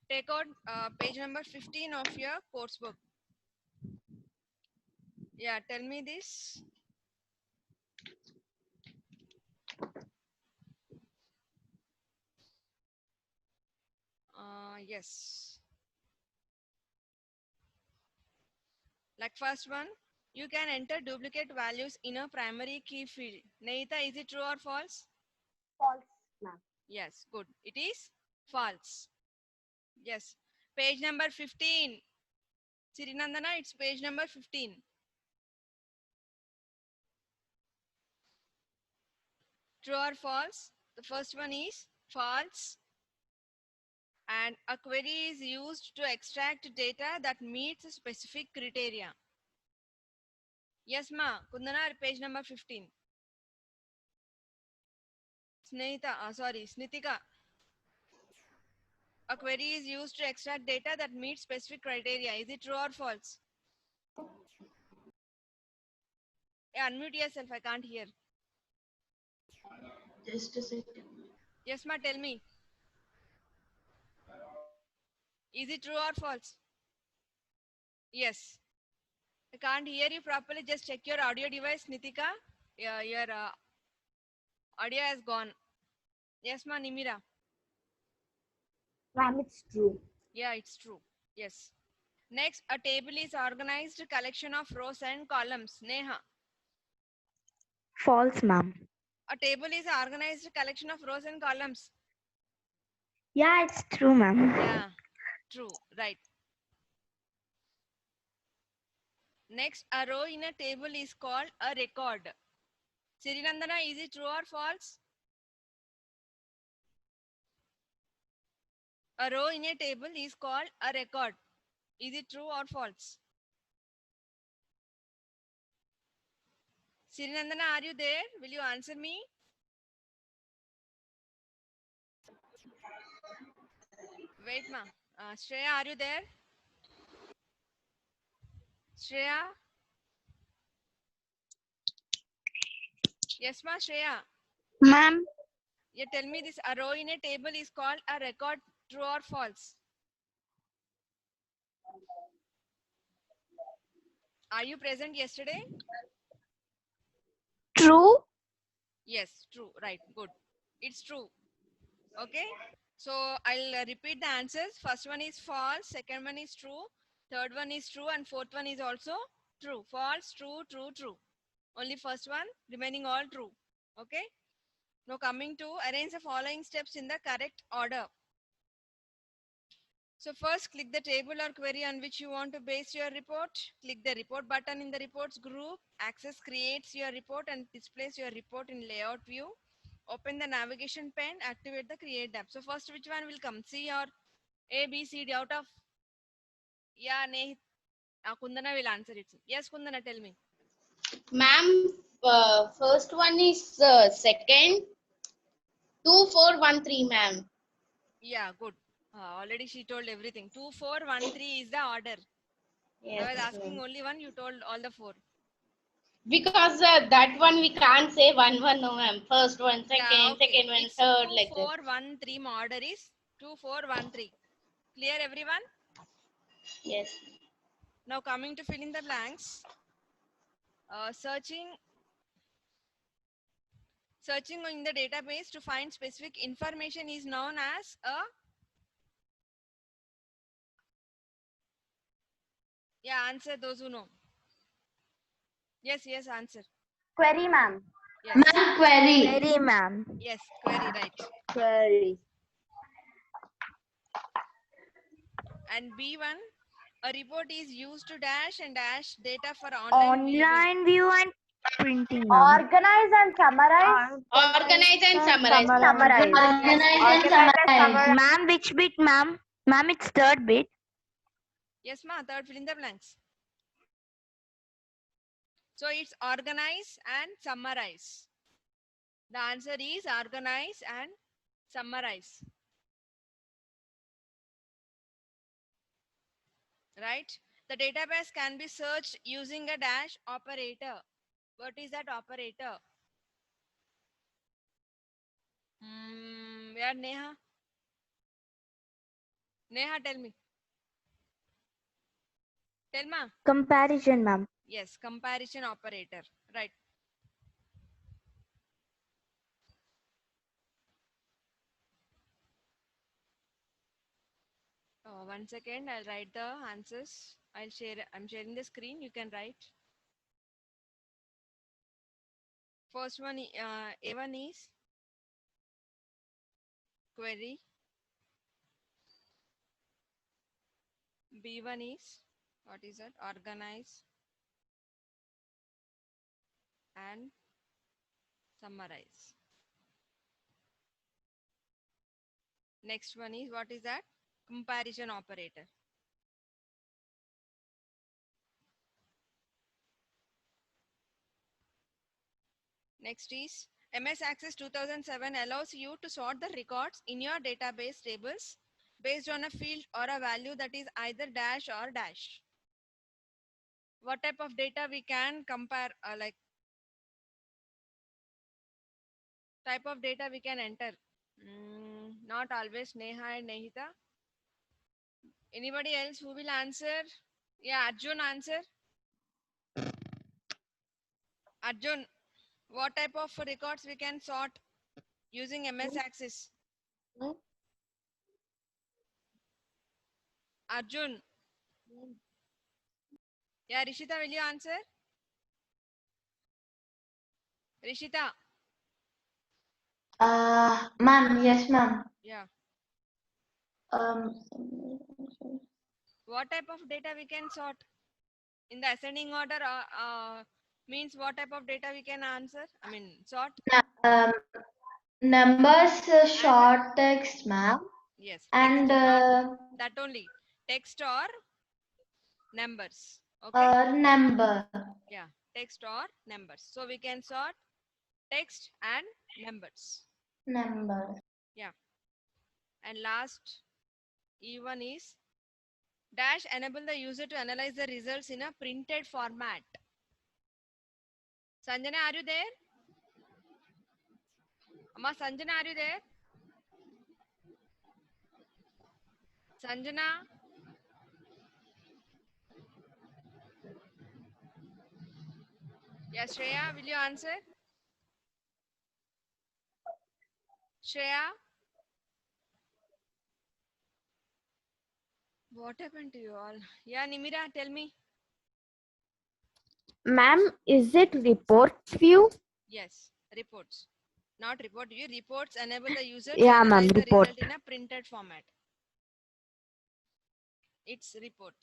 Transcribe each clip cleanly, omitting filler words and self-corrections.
Take out page number 15 of your course book. Yeah, tell me this. Yes. Like first one, you can enter duplicate values in a primary key field. Neita, is it true or false? False, ma'am. Yes, good. It is false. Yes. Page number 15. Sirinandana, it's page number 15. True or false? The first one is false. And a query is used to extract data that meets a specific criteria. Yes, ma. Kundana, page number 15. Snitika. A query is used to extract data that meets specific criteria. Is it true or false? Yeah, unmute yourself. I can't hear. Just a second. Yes, ma. Tell me. Is it true or false? Yes. I can't hear you properly. Just check your audio device, Nitika. Yeah, your audio has gone. Yes, ma. Nimira. Ma'am, it's true. Yeah, it's true. Yes. Next, a table is organized collection of rows and columns. Neha. False, ma'am. A table is organized collection of rows and columns. Yeah, it's true, ma'am. Yeah, true. Right. Next, a row in a table is called a record. Sirinandana, is it true or false? A row in a table is called a record. Is it true or false? Sirinandana, are you there? Will you answer me? Wait, ma. Shreya, are you there? Shreya? Yes, ma, Shreya. Ma'am, Yeah, tell me this. A row in a table is called a record. True or false? Are you present yesterday? true. Yes, true. Right. Good. It's true. Okay. So I'll repeat the answers. First one is false. Second one is true. Third one is true. And fourth one is also true. False, true, true, true. Only first one, remaining all true. Okay. Now coming to arrange the following steps in the correct order. So first click the table or query on which you want to base your report. Click the report button in the reports group. Access creates your report and displays your report in layout view. Open the navigation pane, activate the create tab. So first which one will come? C or A, B, C, D out of? Yeah, Kundana will answer it. Yes, Kundana, tell me. Ma'am, first one is second. 2413, ma'am. Yeah, good. Already she told everything. 2413 is the order. I was Yes, asking ma'am. only one, you told all the four. Because that one we can't say one, no, ma'am. First one, Yeah, second, okay. second one, It's third, like that. 2413. My order is 2413. Clear, everyone? Yes. Now coming to fill in the blanks. Searching in the database to find specific information is known as a, yeah, answer those who know. Yes, answer. Query, ma'am. Yes. Ma'am, query. Query, ma'am. Yes, query, right. Query. And B1, a report is used to dash and dash data for online viewing. Online view and printing, ma'am. Organize and summarize. Organize and summarize. Summarize. Organize and summarize. Ma'am, which bit, ma'am? Ma'am, it's third bit. Yes, ma, third fill in the blanks. So it's organize and summarize. The answer is organize and summarize. Right? The database can be searched using a dash operator. What is that operator? Where, Neha? Neha, tell me. Tell ma. Comparison, ma'am. Yes, comparison operator. Right. Oh, 1 second. I'll write the answers. I'm sharing the screen. You can write. First one, A1 is query. B1 is, what is that? Organize and summarize. Next one is, what is that? Comparison operator. Next is MS Access 2007 allows you to sort the records in your database tables based on a field or a value that is either dash or dash. What type of data we can compare, like type of data we can enter? Not always Neha and Nehita. Anybody else who will answer? Yeah, Arjun answer. Arjun, what type of records we can sort using MS Access? Arjun. Yeah, Rishita, will you answer? Rishita. Ma'am, yes, ma'am. Yeah. Um, What type of data we can sort in the ascending order? Means what type of data we can answer? I mean, sort. um, numbers, short text, ma'am, Yes. and Text, not that only. Text or numbers. Okay. number. Yeah. Text or numbers. So we can sort text and numbers. Number. Yeah. And last E1 is dash enable the user to analyze the results in a printed format. Sanjana, are you there? Amma, Sanjana, are you there? Sanjana? Yes, Shreya, will you answer? Shreya? What happened to you all? Yeah, Nimira, tell me. Ma'am, is it report view? Yes, reports. Not report view. Reports enable the user to Yeah, ma'am, analyze the report. result in a printed format. It's report.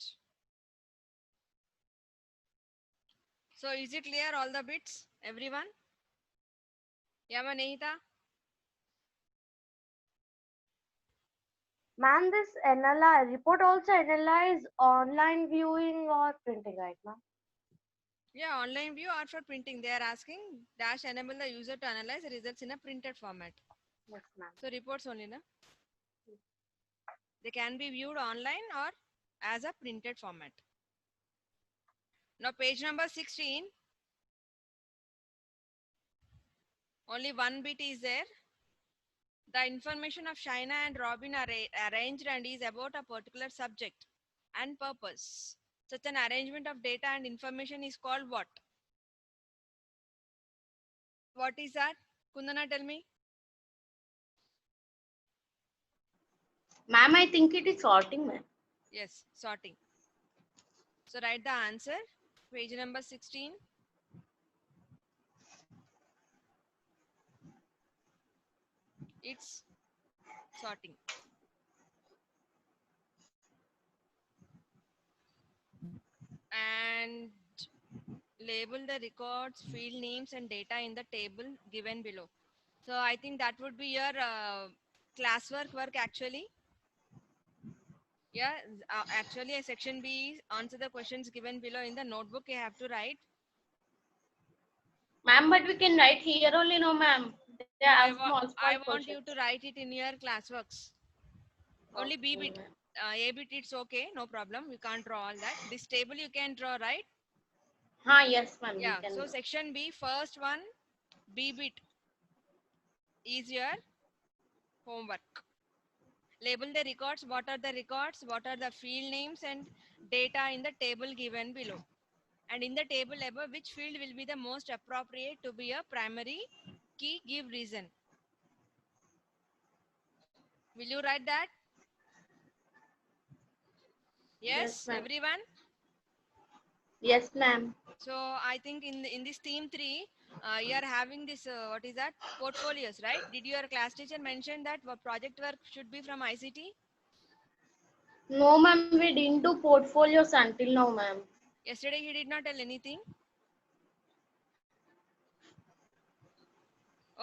So is it clear all the bits, everyone? Yama Nehita? Ma'am, this report also analyze online viewing or printing, right, ma'am? Yeah, online view or for printing. They are asking dash enable the user to analyze the results in a printed format. Yes, ma'am. So reports only, na? They can be viewed online or as a printed format. Now page number 16. Only one bit is there. The information of Shaina and Robin are arranged and is about a particular subject and purpose. Such an arrangement of data and information is called what? What is that? Kundana, tell me. Ma'am, I think it is sorting, ma'am. Yes, sorting. So write the answer. Page number 16. It's sorting. And label the records, field names and data in the table given below. So I think that would be your classwork work actually. Yeah, actually a section B, answer the questions given below in the notebook you have to write. Ma'am, but we can write here only, no, ma'am. There No, are small I want questions. you to write it in your classworks. Only B Okay, bit. ma'am. A bit it's okay, no problem. We can't draw all that. This table you can draw, right? Yes, ma'am. Yeah. We can. So section B, first one, B bit is your homework. Label the records. What are the records? What are the field names and data in the table given below? And in the table above, which field will be the most appropriate to be a primary key? Give reason. Will you write that? Yes, ma'am. everyone. Yes, ma'am. So I think in this theme 3, you are having this what is that, portfolios, right? Did your class teacher mention that project work should be from ICT? No, ma'am, we didn't do portfolios until now, ma'am. Yesterday he did not tell anything.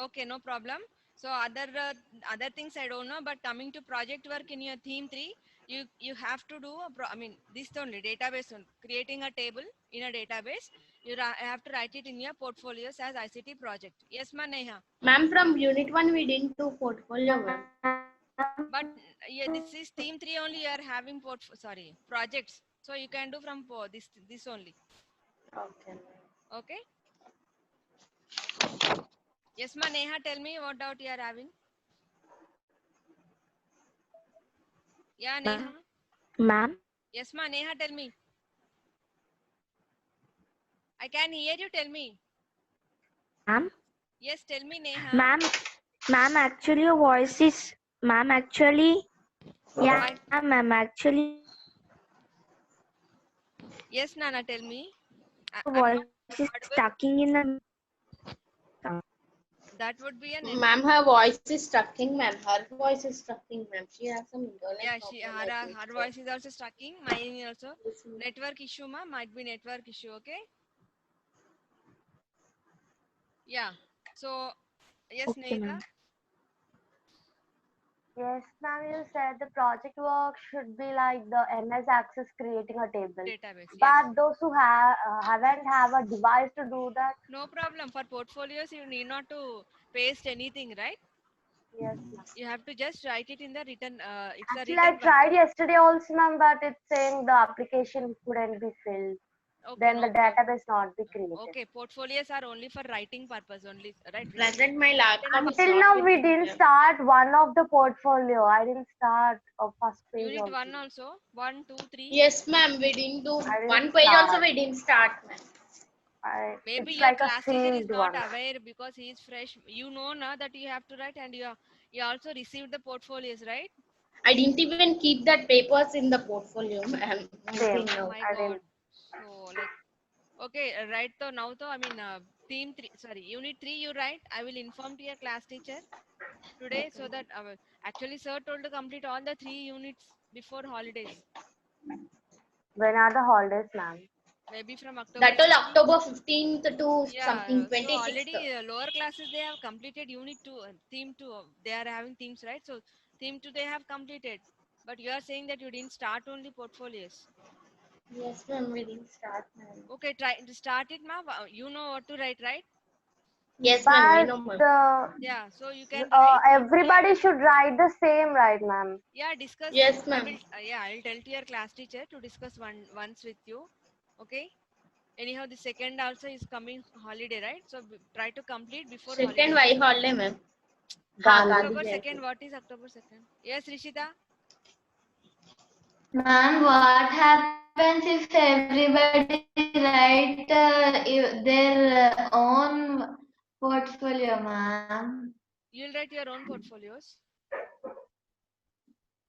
Okay, no problem. So other things I don't know, but coming to project work in your theme 3, you have to do I mean this only database on creating a table in a database. You have to write it in your portfolios as ICT project. Yes, ma Neha. Ma'am, from unit 1, we didn't do portfolio, ma'am. But yeah, this is theme 3 only. You are having projects. So you can do from this only. Okay. Okay. Yes, ma Neha. Tell me what doubt you are having. Yeah, Neha. Ma'am, Yes, ma Neha. Tell me. I can hear you. Tell me. ma'am, Yes, tell me, Neha. ma'am, actually your voice is, ma'am, actually, yeah, ma'am, actually Yes, Nana. Tell me. your I'm not voice is audible. stucking in the. That would be a network. Ma'am, her voice is stucking, ma'am. Her voice is stucking, ma'am. She has some internet Yeah, problem, I think her so. voice is also stucking. Mine also. Yes, ma'am. Network issue, ma. Might be network issue. Okay. Yeah. So yes, Okay, Nehita. ma'am. Yes, ma'am, you said the project work should be like the MS Access creating a table. Database. Yes. But those who haven't have a device to do that, No problem. For portfolios, you need not to paste anything, right? yes, ma'am. You have to just write it in the written. It's a Actually, I written tried work. yesterday also, ma'am, but it's saying the application couldn't be filled. Okay. Then No the problem. database not be created. Okay. Portfolios are only for writing purpose only, right? Present, my laptop is Until not now, with we me, didn't ma'am. start one of the portfolio. I didn't start a first page Unit also. 1 also. 1, 2, 3. Yes, ma'am, we didn't do I didn't one page also, start. we didn't start, ma'am. Maybe It's your like a class teacher is sealed not one. aware because he is fresh. You know now that you have to write, and you also received the portfolios, right? I didn't even keep that papers in the portfolio, ma'am. Same. Until Oh now. my I God. didn't. So like, okay, right. So now, I mean, theme 3. Sorry, unit 3. You write. I will inform to your class teacher today so that actually sir told to complete all the 3 units before holidays. When are the holidays, ma'am? Maybe from October That till 15th. October 15th to Yeah, something so 26th. already lower classes they have completed unit 2, theme 2. They are having themes, right? So theme 2 they have completed. But you are saying that you didn't start only portfolios. Yes, ma'am, we didn't start, ma'am. Okay, try to start it, ma'am. You know what to write, right? Yes, ma'am, I know, ma'am. But Yeah, so you can write. everybody should write the same, right, ma'am? Yeah, discuss. Yes, I ma'am. will. Yeah, I'll tell to your class teacher to discuss once with you. Okay. Anyhow, the second also is coming holiday, right? So try to complete before Second, holiday. why holiday, ma'am? Ha, Gandhi. Gandhi October Jayanti. 2nd. What is October 2nd? Yes, Rishita. Ma'am, what happens if everybody write their own portfolio, ma'am? You'll write your own portfolios.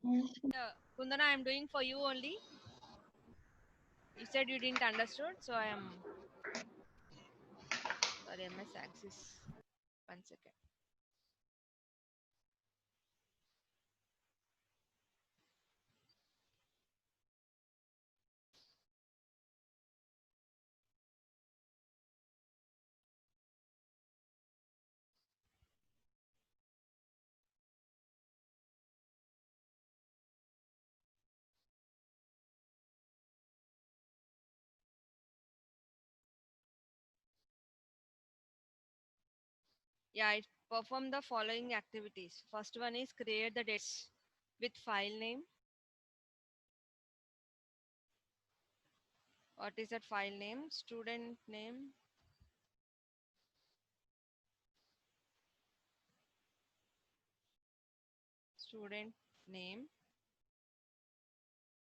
Yes. Kundana, I'm doing for you only. You said you didn't understood, so I am sorry. MS Axis. 1 second. Yeah, it perform the following activities. First one is create the dates with file name. What is that file name? Student name. Student name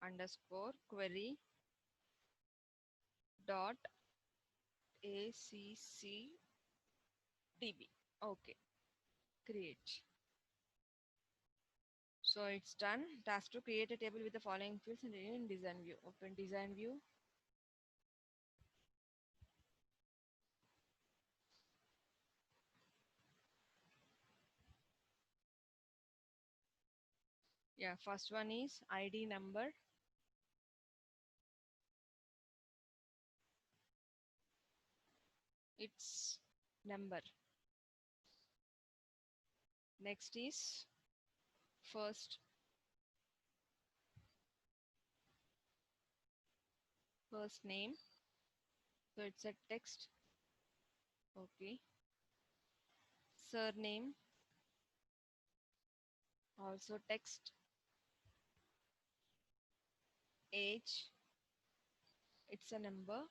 underscore query dot ACCDB. Okay, create. So it's done. Task to create a table with the following fields and in design view. Open design view. Yeah, first one is ID number. It's number. Next is first name. So it's a text. Okay. Surname. Also text. Age. It's a number.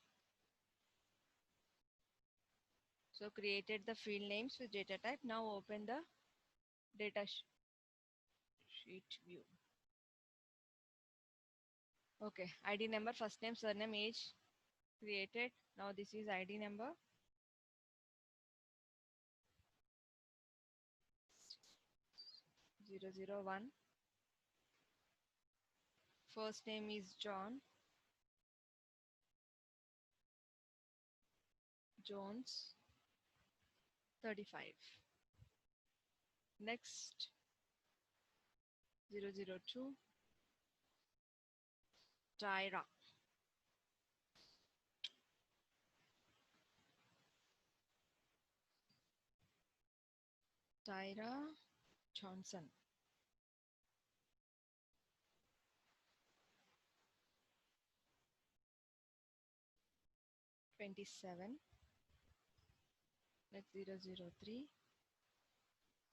So created the field names with data type. Now open the data sheet view. Okay, ID number, first name, surname, age created. Now this is ID number. Zero zero one. First name is John. Jones. 35. Next 002. Tyra. Tyra Johnson. $27. Next 003.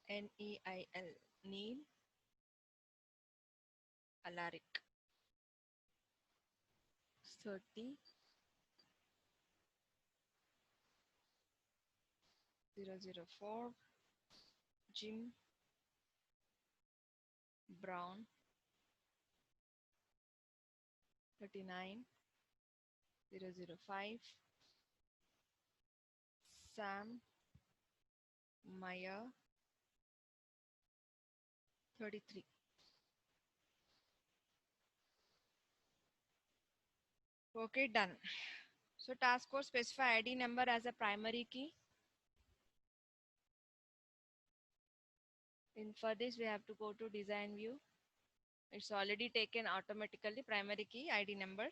NEIL. Neil Alaric. 30. 004. Jim Brown. 39. 005. Sam Meyer. 33. Okay, done. So task force specify ID number as a primary key. For this we have to go to design view. It's already taken automatically primary key ID number.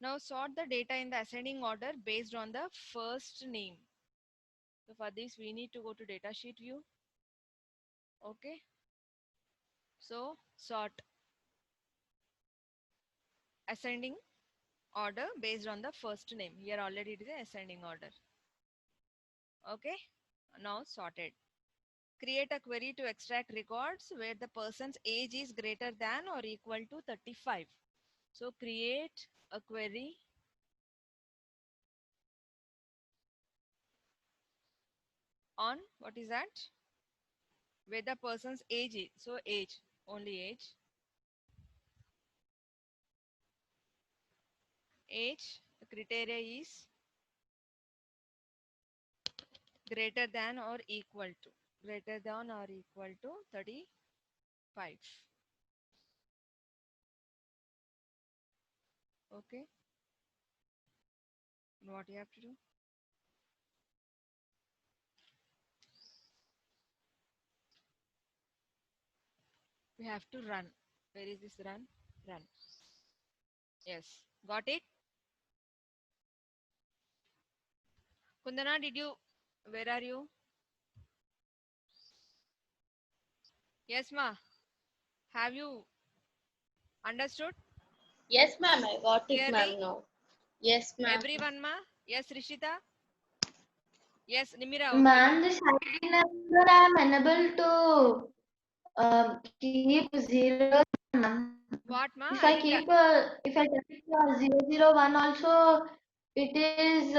Now sort the data in the ascending order based on the first name. So for this we need to go to data sheet view. Okay. So sort ascending order based on the first name. Here already it is ascending order. Okay. Now sorted. Create a query to extract records where the person's age is greater than or equal to 35. So create a query on what is that? Where the person's age is. So age, only age. Age, the criteria is greater than or equal to. Greater than or equal to 35. Okay. And what you have to do? We have to run. Where is this run? Run. Yes. Got it? Kundana, where are you? Yes, ma. Have you understood? Yes, ma'am. I got it, Clearly? ma'am. No. Yes, ma'am. Everyone, ma? Yes, Rishita? Yes, Nimira. Ma'am, this ID number I'm unable to keep zeros, ma'am. What, ma? If I keep if I keep 001 also, it is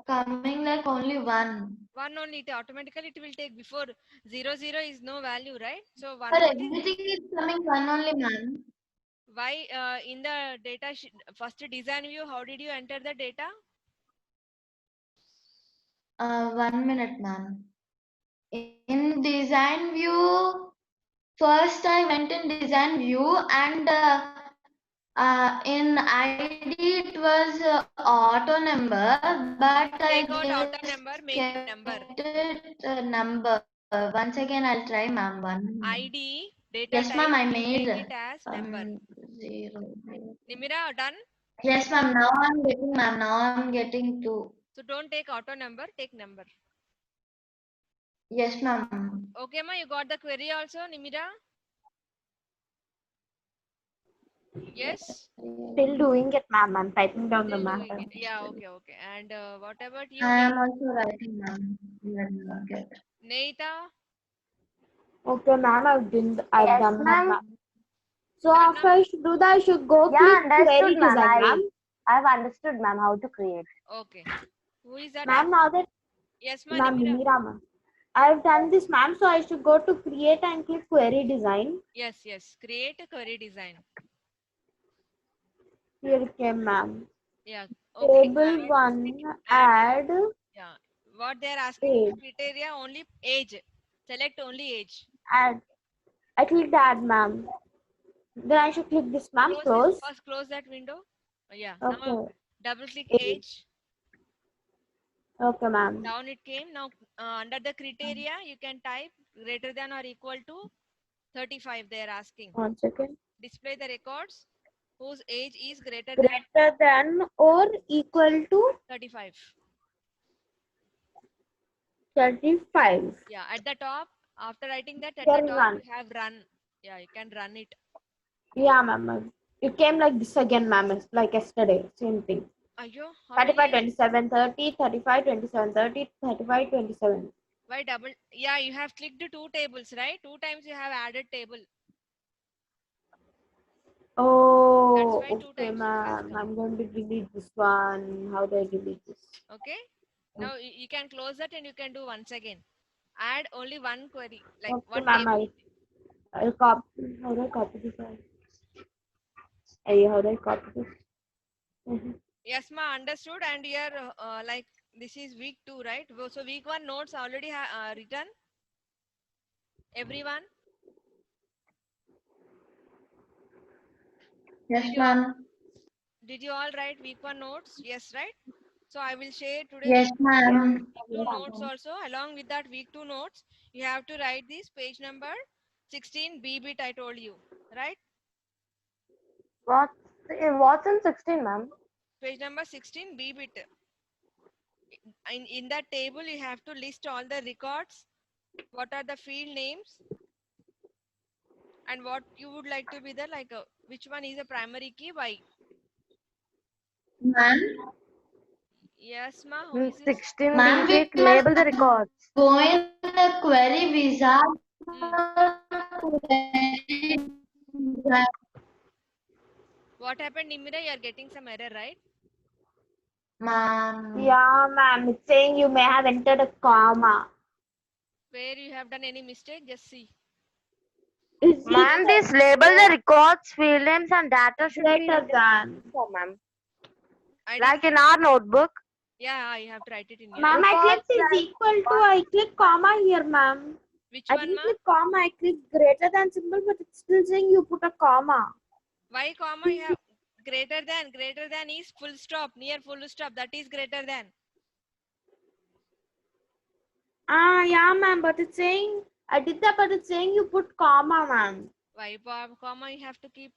coming like only one. 1 only. It automatically it will take before 0 0 is no value, right? So 1 But only. everything is coming one only, ma'am. Why in the data first design view, how did you enter the data? 1 minute, ma'am. In design view, first I went in design view and in ID it was auto number, but I Take out auto just number, make it number. kept it number. Once again, I'll try, ma'am. 1 minute. ID, data Yes, type, ma'am. I make made it as number. 0. Nimira, done? Yes, ma'am. Now I'm getting, ma'am. Now I'm getting 2. So don't take auto number, take number. Yes, ma'am. Okay, ma, you got the query also, Nimira? Yes? Still doing it, ma'am. I'm typing down the Still math. doing it. Yeah, okay, okay. And what about you, I am also writing, ma'am. Let me not get. Neita? Okay, ma'am. I've done that, ma'am. ma'am. So Done, after I should do that, I should go Yeah, click query understood, ma'am. design, ma'am. I've understood, ma'am, how to create. Okay. Who is that? Ma'am, now that Yes, ma, ma'am, Nimira. Nimira, ma'am. I've done this, ma'am. So I should go to create and click query design. Yes, yes. Create a query design. Here it came, ma'am. Yeah. Okay. Table one, add Yeah. What they are asking age. criteria only age. Select only age. Add. I clicked add, ma'am. Then I should click this, ma'am. Close. First close that window. Yeah. Now Okay. double click Age. age. Okay, ma'am. Down it came. Now under the criteria you can type greater than or equal to 35. They are asking. 1 second. Display the records whose age is greater Greater than or equal to 35. 35. Yeah. At the top, after writing that, at Then the top run. you have run. Yeah, you can run it. Yeah, ma'am. It came like this again, ma'am. It's like yesterday. Same thing. Ayo, how 35, many? 27, 30, 35, 27, 30, 35, 27. Why double? Yeah, you have clicked 2 tables, right? 2 times you have added table. Oh, That's why 2 okay, times it has ma'am. come. I'm going to delete this one. How do I delete this? Okay. Now you can close that and you can do once again. Add only one query, like Okay, one ma'am. table. I'll copy. How do I copy this one? Hey, how do I copy this? Yes, ma, understood. And here, like this is week 2, right? So week 1 notes already written. Everyone. Yes, ma'am. Did you all write week 1 notes? Yes, right? So I will share today Yes, week ma'am. 2 notes also. Along with that week 2 notes, you have to write this page number 16 B bit I told you, right? What's in 16, ma'am? Page number 16 B bit. In that table, you have to list all the records. What are the field names? And what you would like to be the like which one is a primary key? Why? Ma'am. Yes, ma. Who In is this? 16, Ma'am, we bit, label the records. go in the query wizard. What happened, Nimira? You are getting some error, right? Ma'am. Yeah, ma'am. It's saying you may have entered a comma. Where you have done any mistake, just see. Ma'am, this label the records, field names, and data should be Greater than. ma'am. I Like in our notebook. Yeah, you have to write it in your. Ma'am, I Records clicked is equal to. I click comma here, ma'am. Which I one, didn't ma? click comma. I clicked greater than symbol, but it's still saying you put a comma. Why comma you have greater than? Greater than is full stop, near full stop. That is greater than. Ah, yeah, ma'am. But it's saying I did that, but it's saying you put comma, ma'am. Why comma you have to keep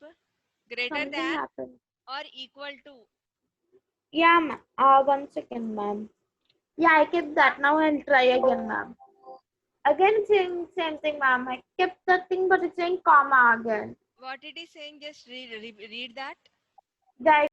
greater Something than happened. or equal to. Yeah, ma'am. 1 second, ma'am. Yeah, I kept that. Now I'll try again, ma'am. Again, it's saying same thing, ma'am. I kept that thing, but it's saying comma again. What it is saying, just read that. That